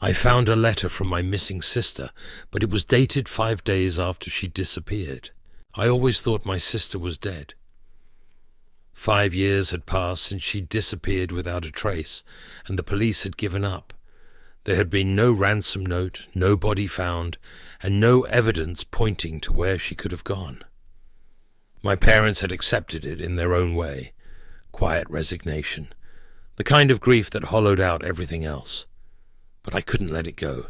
I found a letter from my missing sister, but it was dated 5 days after she disappeared. I always thought my sister was dead. 5 years had passed since she disappeared without a trace, and the police had given up. There had been no ransom note, no body found, and no evidence pointing to where she could have gone. My parents had accepted it in their own way, quiet resignation, the kind of grief that hollowed out everything else. But I couldn't let it go.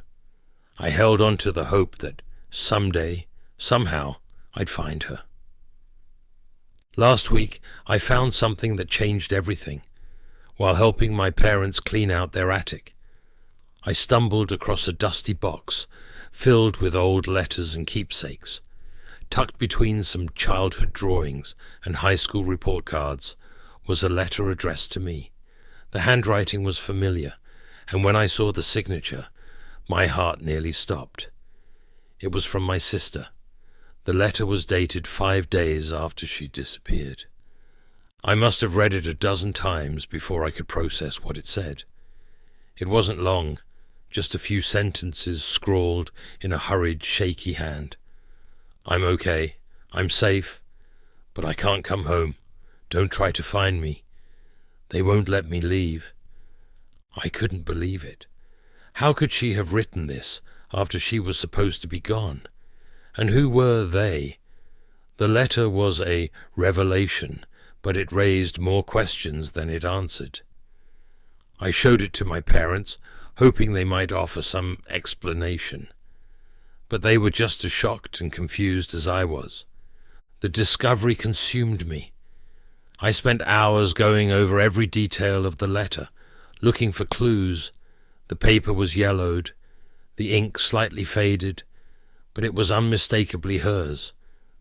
I held on to the hope that someday, somehow, I'd find her. Last week, I found something that changed everything. While helping my parents clean out their attic, I stumbled across a dusty box filled with old letters and keepsakes. Tucked between some childhood drawings and high school report cards was a letter addressed to me. The handwriting was familiar, and when I saw the signature, my heart nearly stopped. It was from my sister. The letter was dated 5 days after she disappeared. I must have read it a dozen times before I could process what it said. It wasn't long, just a few sentences scrawled in a hurried, shaky hand. I'm okay, I'm safe, but I can't come home. Don't try to find me. They won't let me leave. I couldn't believe it. How could she have written this after she was supposed to be gone? And who were they? The letter was a revelation, but it raised more questions than it answered. I showed it to my parents, hoping they might offer some explanation. But they were just as shocked and confused as I was. The discovery consumed me. I spent hours going over every detail of the letter, looking for clues. The paper was yellowed, the ink slightly faded, but it was unmistakably hers.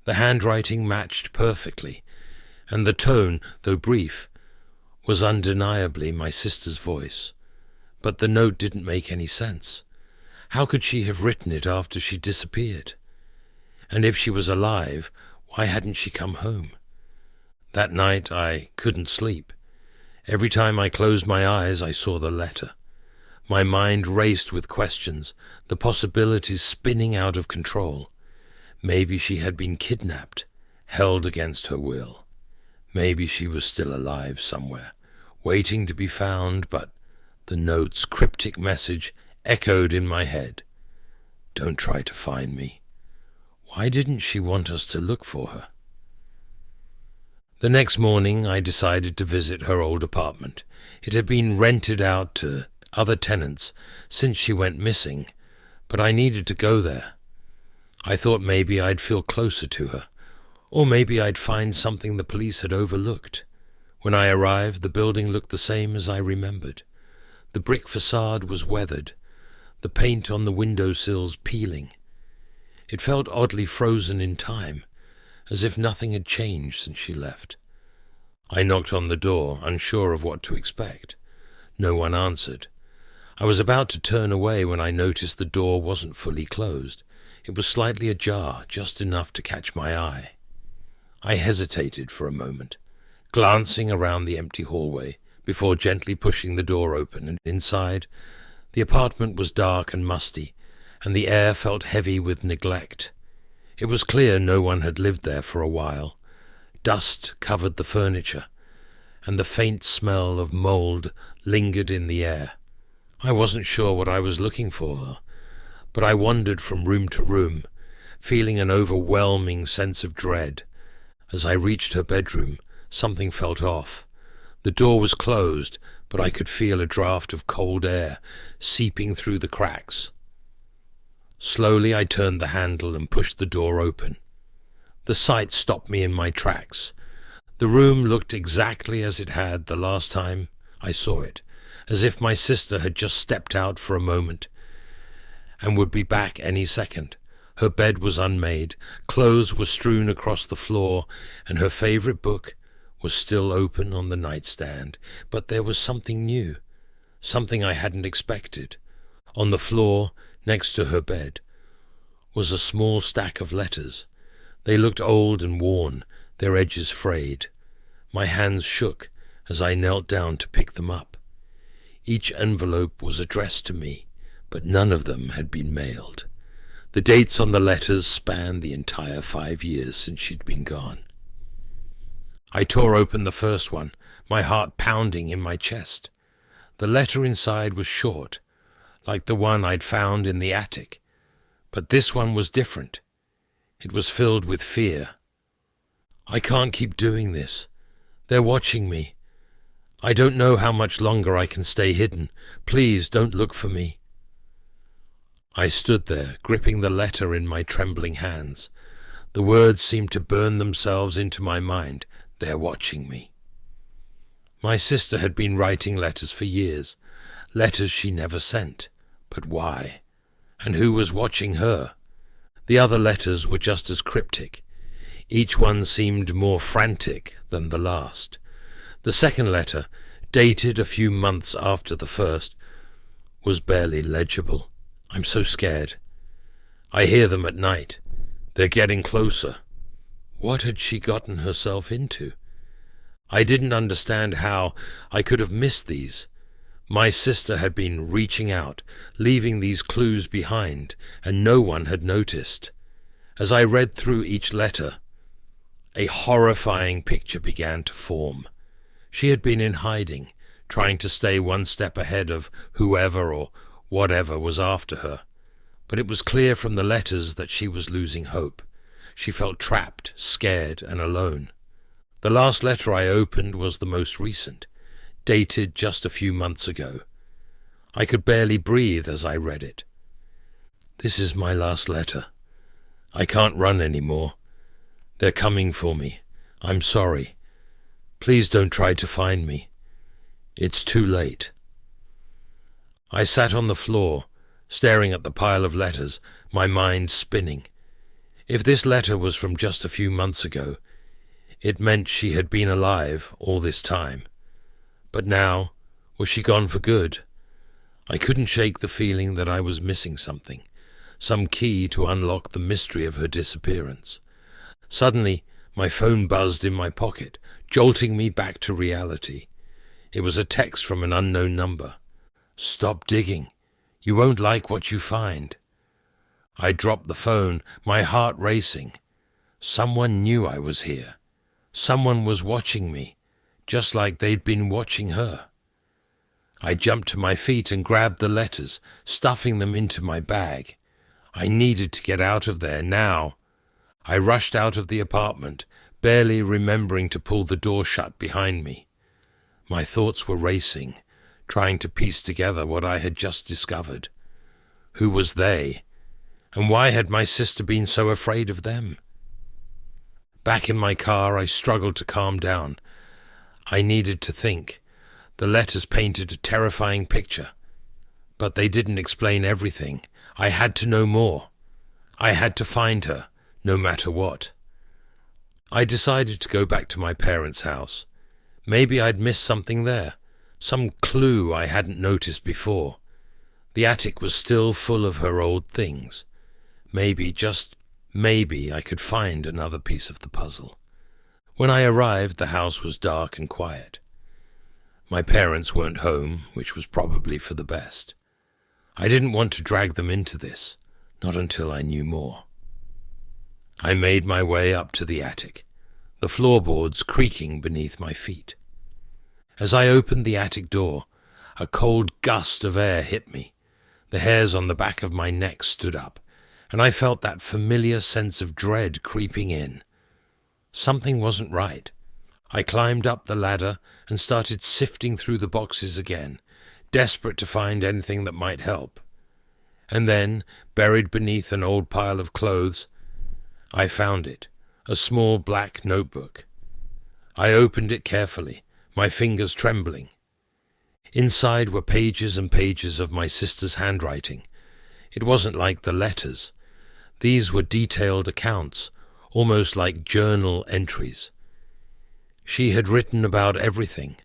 The handwriting matched perfectly, and the tone, though brief, was undeniably my sister's voice. But the note didn't make any sense. How could she have written it after she disappeared? And if she was alive, why hadn't she come home? That night I couldn't sleep. Every time I closed my eyes, I saw the letter. My mind raced with questions, the possibilities spinning out of control. Maybe she had been kidnapped, held against her will. Maybe she was still alive somewhere, waiting to be found, but the note's cryptic message echoed in my head. Don't try to find me. Why didn't she want us to look for her? The next morning I decided to visit her old apartment. It had been rented out to other tenants since she went missing, but I needed to go there. I thought maybe I'd feel closer to her, or maybe I'd find something the police had overlooked. When I arrived, the building looked the same as I remembered. The brick facade was weathered, the paint on the windowsills peeling. It felt oddly frozen in time, as if nothing had changed since she left. I knocked on the door, unsure of what to expect. No one answered. I was about to turn away when I noticed the door wasn't fully closed. It was slightly ajar, just enough to catch my eye. I hesitated for a moment, glancing around the empty hallway, before gently pushing the door open, and inside, the apartment was dark and musty, and the air felt heavy with neglect. It was clear no one had lived there for a while. Dust covered the furniture, and the faint smell of mold lingered in the air. I wasn't sure what I was looking for, but I wandered from room to room, feeling an overwhelming sense of dread. As I reached her bedroom, something felt off. The door was closed, but I could feel a draft of cold air seeping through the cracks. Slowly I turned the handle and pushed the door open. The sight stopped me in my tracks. The room looked exactly as it had the last time I saw it, as if my sister had just stepped out for a moment and would be back any second. Her bed was unmade, clothes were strewn across the floor, and her favorite book was still open on the nightstand. But there was something new, something I hadn't expected. On the floor, next to her bed, was a small stack of letters. They looked old and worn, their edges frayed. My hands shook as I knelt down to pick them up. Each envelope was addressed to me, but none of them had been mailed. The dates on the letters spanned the entire 5 years since she'd been gone. I tore open the first one, my heart pounding in my chest. The letter inside was short, like the one I'd found in the attic, but this one was different. It was filled with fear. "I can't keep doing this. They're watching me. I don't know how much longer I can stay hidden. Please don't look for me." I stood there, gripping the letter in my trembling hands. The words seemed to burn themselves into my mind. "They're watching me." My sister had been writing letters for years, letters she never sent. But why? And who was watching her? The other letters were just as cryptic. Each one seemed more frantic than the last. The second letter, dated a few months after the first, was barely legible. I'm so scared. I hear them at night. They're getting closer. What had she gotten herself into? I didn't understand how I could have missed these. My sister had been reaching out, leaving these clues behind, and no one had noticed. As I read through each letter, a horrifying picture began to form. She had been in hiding, trying to stay one step ahead of whoever or whatever was after her. But it was clear from the letters that she was losing hope. She felt trapped, scared, and alone. The last letter I opened was the most recent, dated just a few months ago. I could barely breathe as I read it. "This is my last letter. I can't run anymore. They're coming for me. I'm sorry. Please don't try to find me. It's too late." I sat on the floor, staring at the pile of letters, my mind spinning. If this letter was from just a few months ago, it meant she had been alive all this time. But now, was she gone for good? I couldn't shake the feeling that I was missing something, some key to unlock the mystery of her disappearance. Suddenly, my phone buzzed in my pocket, jolting me back to reality. It was a text from an unknown number. "Stop digging. You won't like what you find." I dropped the phone, my heart racing. Someone knew I was here. Someone was watching me, just like they'd been watching her. I jumped to my feet and grabbed the letters, stuffing them into my bag. I needed to get out of there now. I rushed out of the apartment, barely remembering to pull the door shut behind me. My thoughts were racing, trying to piece together what I had just discovered. Who was they? And why had my sister been so afraid of them? Back in my car, I struggled to calm down. I needed to think. The letters painted a terrifying picture. But they didn't explain everything. I had to know more. I had to find her, no matter what. I decided to go back to my parents' house. Maybe I'd missed something there, some clue I hadn't noticed before. The attic was still full of her old things. Maybe, just maybe, I could find another piece of the puzzle. When I arrived, the house was dark and quiet. My parents weren't home, which was probably for the best. I didn't want to drag them into this, not until I knew more. I made my way up to the attic, the floorboards creaking beneath my feet. As I opened the attic door, a cold gust of air hit me. The hairs on the back of my neck stood up, and I felt that familiar sense of dread creeping in. Something wasn't right. I climbed up the ladder and started sifting through the boxes again, desperate to find anything that might help. And then, buried beneath an old pile of clothes, I found it, a small black notebook. I opened it carefully, my fingers trembling. Inside were pages and pages of my sister's handwriting. It wasn't like the letters. These were detailed accounts, almost like journal entries. She had written about everything,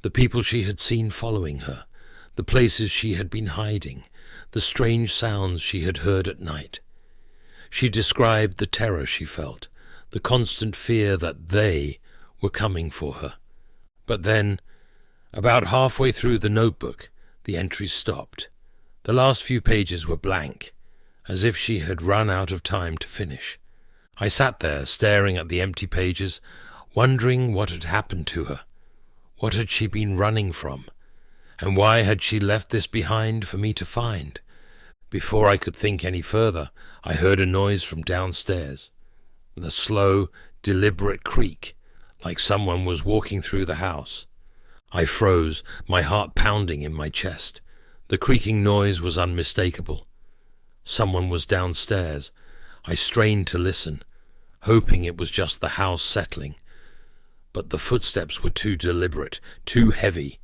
the people she had seen following her, the places she had been hiding, the strange sounds she had heard at night. She described the terror she felt, the constant fear that they were coming for her. But then, about halfway through the notebook, the entries stopped. The last few pages were blank, as if she had run out of time to finish. I sat there, staring at the empty pages, wondering what had happened to her. What had she been running from? And why had she left this behind for me to find? Before I could think any further, I heard a noise from downstairs. The slow, deliberate creak, like someone was walking through the house. I froze, my heart pounding in my chest. The creaking noise was unmistakable. Someone was downstairs. I strained to listen, hoping it was just the house settling. But the footsteps were too deliberate, too heavy.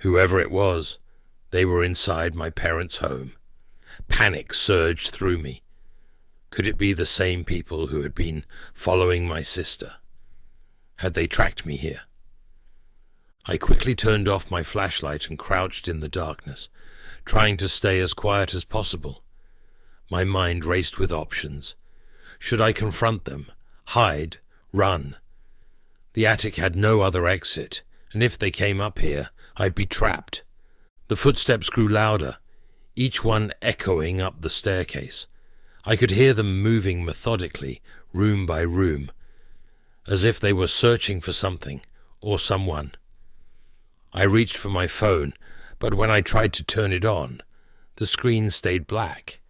Whoever it was, they were inside my parents' home. Panic surged through me. Could it be the same people who had been following my sister? Had they tracked me here? I quickly turned off my flashlight and crouched in the darkness, trying to stay as quiet as possible. My mind raced with options. Should I confront them, hide, run? The attic had no other exit, and if they came up here, I'd be trapped. The footsteps grew louder, each one echoing up the staircase. I could hear them moving methodically, room by room, as if they were searching for something or someone. I reached for my phone, but when I tried to turn it on, the screen stayed black.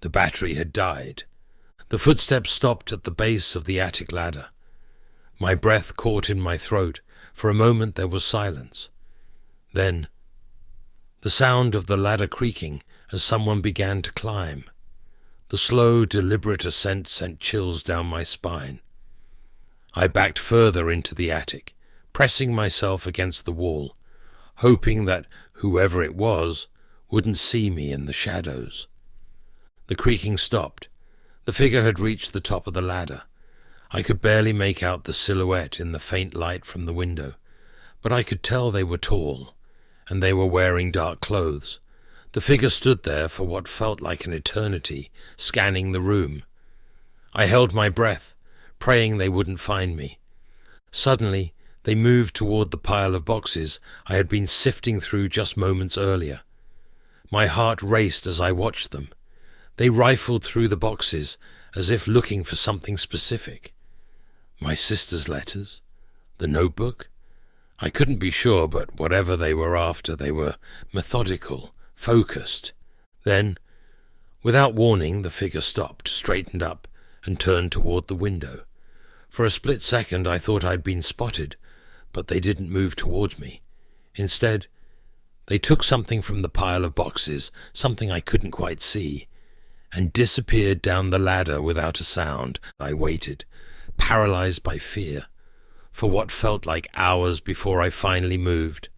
The battery had died. The footsteps stopped at the base of the attic ladder. My breath caught in my throat. For a moment there was silence. Then, the sound of the ladder creaking as someone began to climb. The slow, deliberate ascent sent chills down my spine. I backed further into the attic, pressing myself against the wall, hoping that whoever it was wouldn't see me in the shadows. The creaking stopped. The figure had reached the top of the ladder. I could barely make out the silhouette in the faint light from the window, but I could tell they were tall, and they were wearing dark clothes. The figure stood there for what felt like an eternity, scanning the room. I held my breath, praying they wouldn't find me. Suddenly, they moved toward the pile of boxes I had been sifting through just moments earlier. My heart raced as I watched them. They rifled through the boxes as if looking for something specific. My sister's letters? The notebook? I couldn't be sure, but whatever they were after, they were methodical, focused. Then, without warning, the figure stopped, straightened up, and turned toward the window. For a split second I thought I'd been spotted, but they didn't move towards me. Instead, they took something from the pile of boxes, something I couldn't quite see, and disappeared down the ladder without a sound. I waited, paralyzed by fear, for what felt like hours before I finally moved.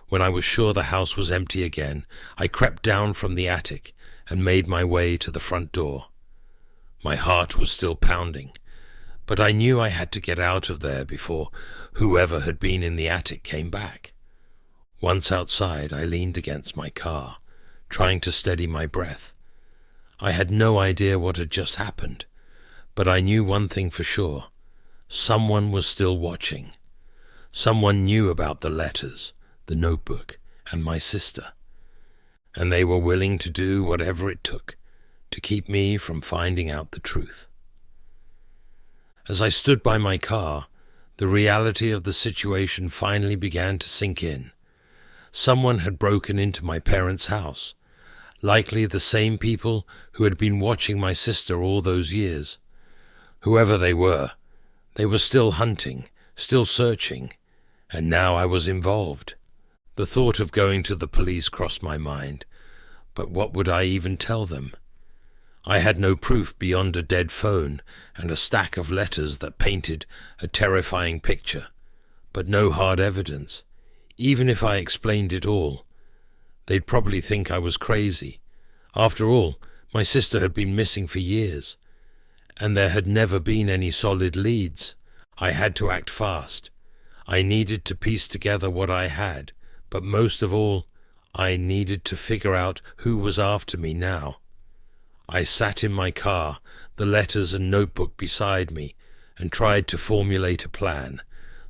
When I was sure the house was empty again, I crept down from the attic and made my way to the front door. My heart was still pounding, but I knew I had to get out of there before whoever had been in the attic came back. Once outside, I leaned against my car, trying to steady my breath. I had no idea what had just happened, but I knew one thing for sure. Someone was still watching. Someone knew about the letters, the notebook, and my sister, and they were willing to do whatever it took to keep me from finding out the truth. As I stood by my car, the reality of the situation finally began to sink in. Someone had broken into my parents' house, likely the same people who had been watching my sister all those years. Whoever they were still hunting, still searching, and now I was involved. The thought of going to the police crossed my mind, but what would I even tell them? I had no proof beyond a dead phone and a stack of letters that painted a terrifying picture, but no hard evidence. Even if I explained it all, they'd probably think I was crazy. After all, my sister had been missing for years, and there had never been any solid leads. I had to act fast. I needed to piece together what I had, but most of all, I needed to figure out who was after me now. I sat in my car, the letters and notebook beside me, and tried to formulate a plan.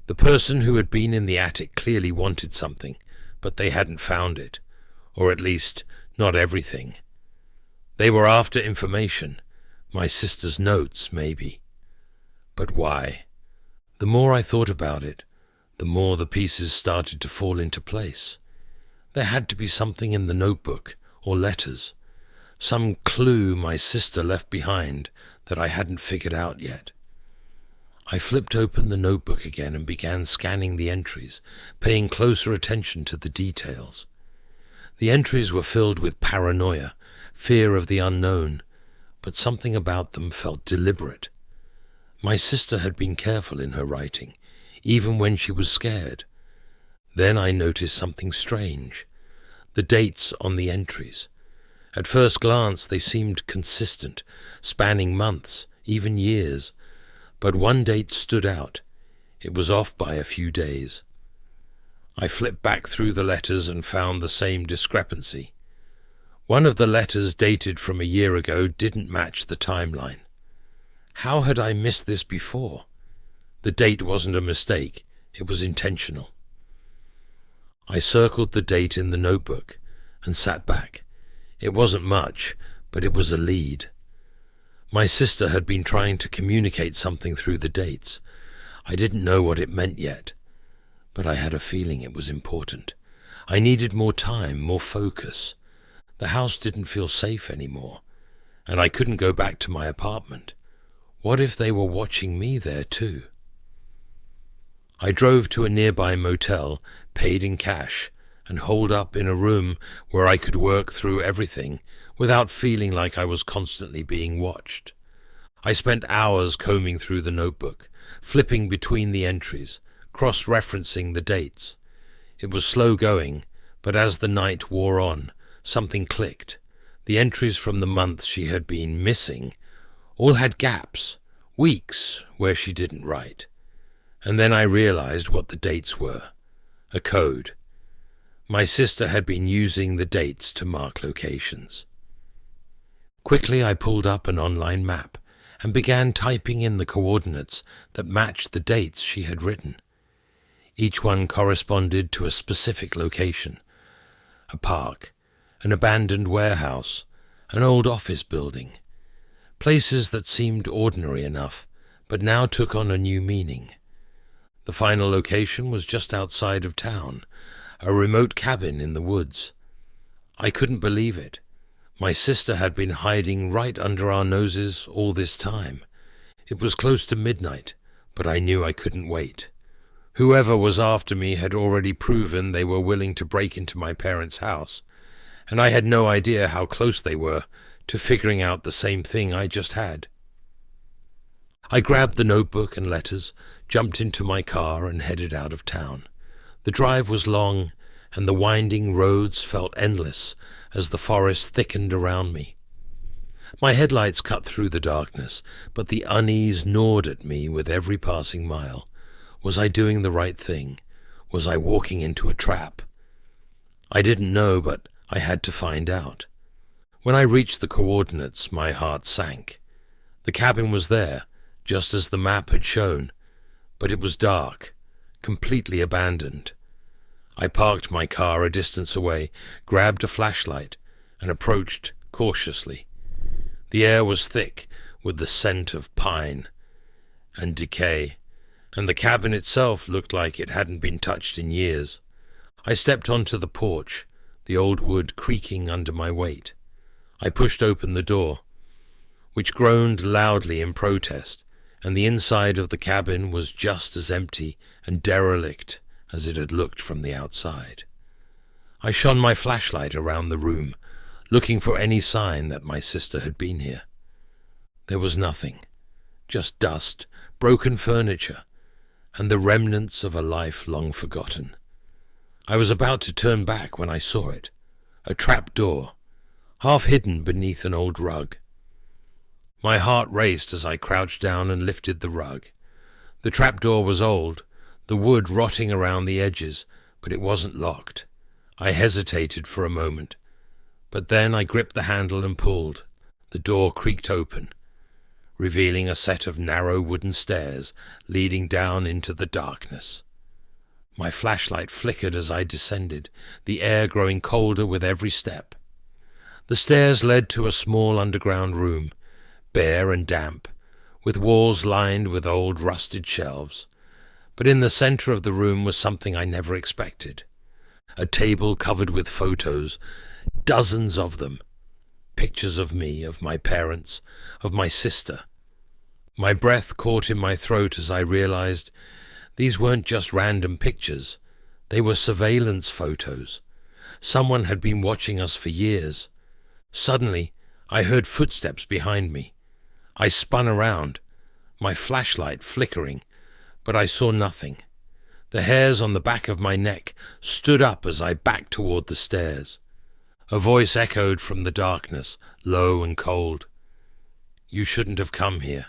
The person who had been in the attic clearly wanted something, but they hadn't found it, or at least Not everything. They were after information, my sister's notes, maybe. But why? The more I thought about it, the more the pieces started to fall into place. There had to be something in the notebook or letters, some clue my sister left behind that I hadn't figured out yet. I flipped open the notebook again and began scanning the entries, paying closer attention to the details. The entries were filled with paranoia, fear of the unknown, but something about them felt deliberate. My sister had been careful in her writing, even when she was scared. Then I noticed something strange. The dates on the entries. At first glance they seemed consistent, spanning months, even years. But one date stood out. It was off by a few days. I flipped back through the letters and found the same discrepancy. One of the letters dated from a year ago didn't match the timeline. How had I missed this before? The date wasn't a mistake, it was intentional. I circled the date in the notebook and sat back. It wasn't much, but it was a lead. My sister had been trying to communicate something through the dates. I didn't know what it meant yet, but I had a feeling it was important. I needed more time, more focus. The house didn't feel safe anymore, and I couldn't go back to my apartment. What if they were watching me there too? I drove to a nearby motel, paid in cash, and holed up in a room where I could work through everything without feeling like I was constantly being watched. I spent hours combing through the notebook, flipping between the entries, cross-referencing the dates. It was slow going, but as the night wore on, something clicked. The entries from the months she had been missing all had gaps, weeks where she didn't write. And then I realized what the dates were. A code. My sister had been using the dates to mark locations. Quickly I pulled up an online map and began typing in the coordinates that matched the dates she had written. Each one corresponded to a specific location: a park, an abandoned warehouse, an old office building. Places that seemed ordinary enough, but now took on a new meaning. The final location was just outside of town, a remote cabin in the woods. I couldn't believe it. My sister had been hiding right under our noses all this time. It was close to midnight, but I knew I couldn't wait. Whoever was after me had already proven they were willing to break into my parents' house, and I had no idea how close they were to figuring out the same thing I just had. I grabbed the notebook and letters, jumped into my car and headed out of town. The drive was long, and the winding roads felt endless as the forest thickened around me. My headlights cut through the darkness, but the unease gnawed at me with every passing mile. Was I doing the right thing? Was I walking into a trap? I didn't know, but I had to find out. When I reached the coordinates, my heart sank. The cabin was there, just as the map had shown, but it was dark, completely abandoned. I parked my car a distance away, grabbed a flashlight, and approached cautiously. The air was thick with the scent of pine and decay, and the cabin itself looked like it hadn't been touched in years. I stepped onto the porch, the old wood creaking under my weight. I pushed open the door, which groaned loudly in protest, and the inside of the cabin was just as empty and derelict as it had looked from the outside. I shone my flashlight around the room, looking for any sign that my sister had been here. There was nothing, just dust, broken furniture, and the remnants of a life long forgotten. I was about to turn back when I saw it, a trap door, half hidden beneath an old rug. My heart raced as I crouched down and lifted the rug. The trapdoor was old, the wood rotting around the edges, but it wasn't locked. I hesitated for a moment, but then I gripped the handle and pulled. The door creaked open, revealing a set of narrow wooden stairs leading down into the darkness. My flashlight flickered as I descended, the air growing colder with every step. The stairs led to a small underground room, bare and damp, with walls lined with old rusted shelves. But in the centre of the room was something I never expected. A table covered with photos, dozens of them. Pictures of me, of my parents, of my sister. My breath caught in my throat as I realized these weren't just random pictures. They were surveillance photos. Someone had been watching us for years. Suddenly, I heard footsteps behind me. I spun around, my flashlight flickering, but I saw nothing. The hairs on the back of my neck stood up as I backed toward the stairs. A voice echoed from the darkness, low and cold. "You shouldn't have come here."